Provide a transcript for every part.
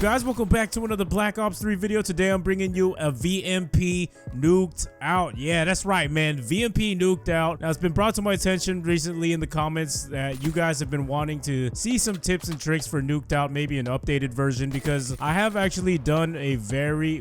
Guys, welcome back to another Black Ops 3 video. Today I'm bringing you a VMP Nuked Out. Yeah, that's right, man. VMP Nuked Out. Now, it's been brought to my attention recently in the comments that you guys have been wanting to see some tips and tricks for Nuked Out, maybe an updated version, because I have actually done a very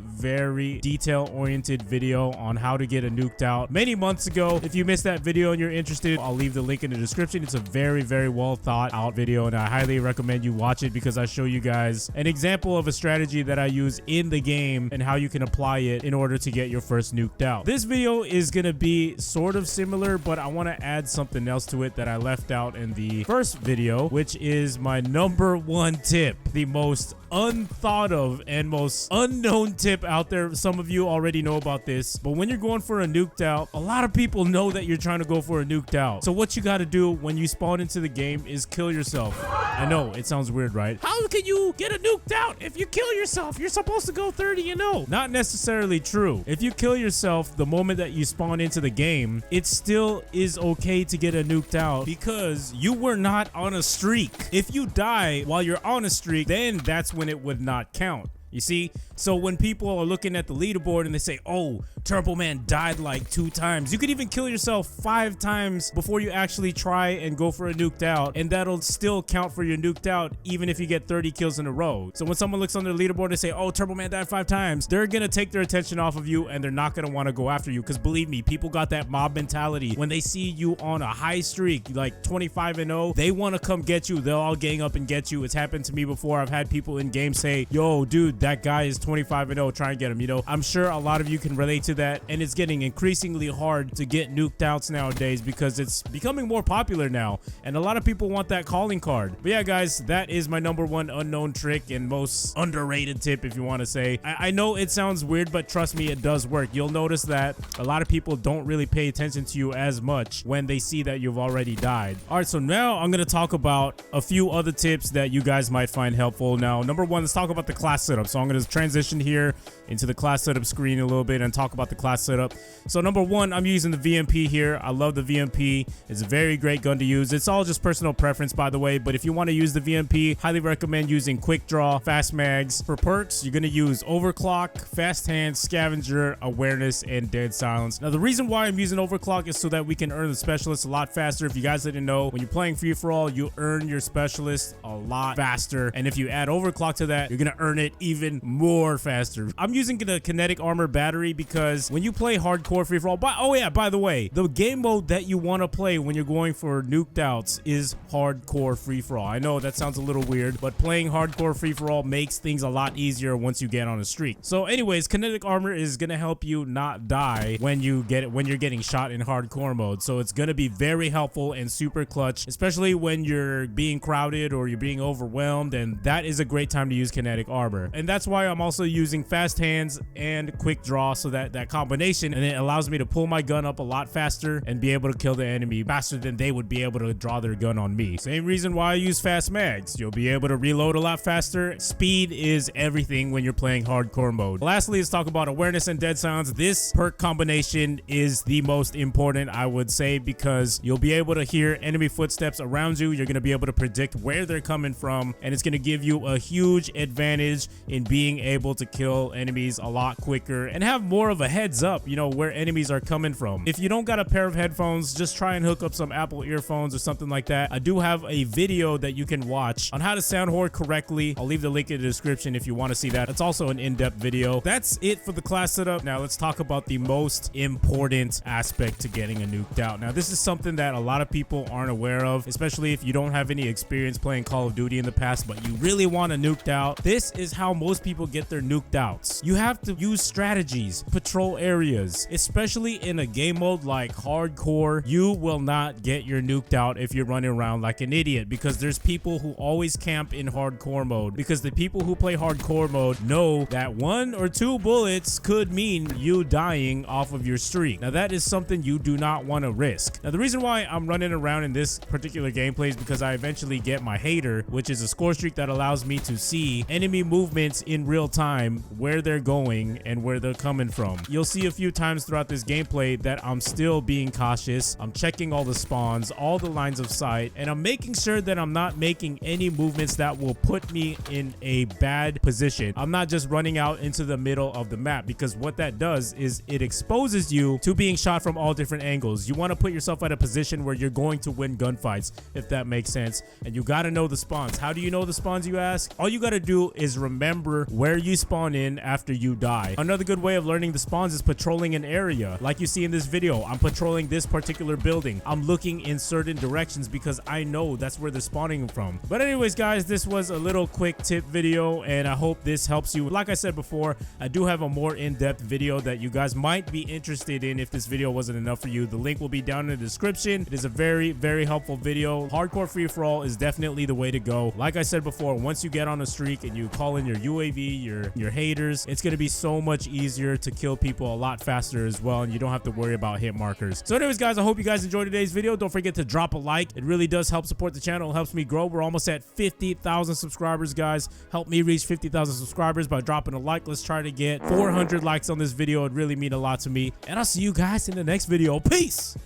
detail-oriented video on how to get a Nuked Out many months ago. If you missed that video and you're interested, I'll leave the link in the description. It's a very well thought out video, and I highly recommend you watch it because I show you guys an example of a strategy that I use in the game and how you can apply it in order to get your first Nuked Out. This video is going to be sort of similar, but I want to add something else to it that I left out in the first video, which is my #1 tip, the most unthought of and most unknown tip out there. Some of you already know about this, but when you're going for a Nuked Out, a lot of people know that you're trying to go for a Nuked Out. So what you got to do when you spawn into the game is kill yourself. I know it sounds weird, right? How can you get a Nuked Out if you kill yourself? You're supposed to go 30-0. Not necessarily true. If you kill yourself the moment that you spawn into the game, it still is okay to get a Nuked Out because you were not on a streak. If you die while you're on a streak, then that's when it would not count. You see? So when people are looking at the leaderboard and they say, oh, Turboman died like 2 times, you could even kill yourself 5 times before you actually try and go for a Nuked Out, and that'll still count for your Nuked Out even if you get 30 kills in a row. So when someone looks on their leaderboard and say, oh, Turboman died 5 times, they're gonna take their attention off of you and they're not gonna want to go after you, because believe me, people got that mob mentality. When they see you on a high streak, like 25-0, they want to come get you. They'll all gang up and get you. It's happened to me before. I've had people in game say, yo, dude, that guy is 25-0, try and get him. You know, I'm sure a lot of you can relate to that, and it's getting increasingly hard to get Nuked Outs nowadays because it's becoming more popular now, and a lot of people want that calling card. But yeah, guys, that is my #1 unknown trick and most underrated tip, if you want to say. I know it sounds weird, but trust me, it does work. You'll notice that a lot of people don't really pay attention to you as much when they see that you've already died. All right, so now I'm going to talk about a few other tips that you guys might find helpful. Now, #1, let's talk about the class setup. So I'm going to transition here into the class setup screen a little bit and talk about the class setup. So #1, I'm using the VMP here. I love the VMP. It's a very great gun to use. It's all just personal preference, by the way, but if you want to use the VMP, highly recommend using Quick Draw, Fast Mags. For perks, you're going to use Overclock, Fast Hands, Scavenger, Awareness, and Dead Silence. Now, the reason why I'm using Overclock is so that we can earn the specialists a lot faster. If you guys didn't know, when you're playing free-for-all, you earn your specialist a lot faster, and if you add Overclock to that, you're going to earn it even more faster. I'm using the Kinetic Armor battery because when you play hardcore free-for-all, by the way, the game mode that you want to play when you're going for Nuked Outs is hardcore free-for-all. I know that sounds a little weird, but playing hardcore free-for-all makes things a lot easier once you get on a streak. So anyways, Kinetic Armor is going to help you not die when you're getting shot in hardcore mode. So it's going to be very helpful and super clutch, especially when you're being crowded or you're being overwhelmed, and that is a great time to use Kinetic Armor. And that's why I'm also using Fast Hands and Quick Draw, so that combination, and it allows me to pull my gun up a lot faster and be able to kill the enemy faster than they would be able to draw their gun on me. Same reason why I use Fast Mags. You'll be able to reload a lot faster. Speed is everything when you're playing hardcore mode. Lastly, let's talk about Awareness and Dead Silence. This perk combination is the most important, I would say, because you'll be able to hear enemy footsteps around you. You're going to be able to predict where they're coming from, and it's going to give you a huge advantage in being able to kill enemies a lot quicker and have more of a heads up, you know, where enemies are coming from. If you don't got a pair of headphones, just try and hook up some Apple earphones or something like that. I do have a video that you can watch on how to Soundwhore correctly. I'll leave the link in the description if you want to see that. It's also an in-depth video. That's it for the class setup. Now let's talk about the most important aspect to getting a Nuked Out. Now this is something that a lot of people aren't aware of, especially if you don't have any experience playing Call of Duty in the past, but you really want a Nuked Out. This is how most people get their Nuked Outs. You have to use strategies, patrol areas, especially in a game mode like hardcore. You will not get your Nuked Out if you're running around like an idiot, because there's people who always camp in hardcore mode, because the people who play hardcore mode know that 1 or 2 bullets could mean you dying off of your streak. Now that is something you do not want to risk. Now the reason why I'm running around in this particular gameplay is because I eventually get my hater, which is a score streak that allows me to see enemy movements in real time, where they're going and where they're coming from. You'll see a few times throughout this gameplay that I'm still being cautious. I'm checking all the spawns, all the lines of sight, and I'm making sure that I'm not making any movements that will put me in a bad position. I'm not just running out into the middle of the map, because what that does is it exposes you to being shot from all different angles. You want to put yourself at a position where you're going to win gunfights, if that makes sense. And you got to know the spawns. How do you know the spawns, you ask? All you got to do is remember where you spawn in after you die. Another good way of learning the spawns is patrolling an area. Like you see in this video, I'm patrolling this particular building. I'm looking in certain directions because I know that's where they're spawning from. But anyways, guys, this was a little quick tip video, and I hope this helps you. Like I said before, I do have a more in-depth video that you guys might be interested in if this video wasn't enough for you. The link will be down in the description. It is a very, very helpful video. Hardcore free-for-all is definitely the way to go. Like I said before, once you get on a streak and you call in your UAV, your haters, it's going to be so much easier to kill people a lot faster as well, and you don't have to worry about hit markers. So anyways, guys, I hope you guys enjoyed today's video. Don't forget to drop a like. It really does help support the channel. It helps me grow. We're almost at 50,000 subscribers, guys. Help me reach 50,000 subscribers by dropping a like. Let's try to get 400 likes on this video. It'd really mean a lot to me. And I'll see you guys in the next video. Peace!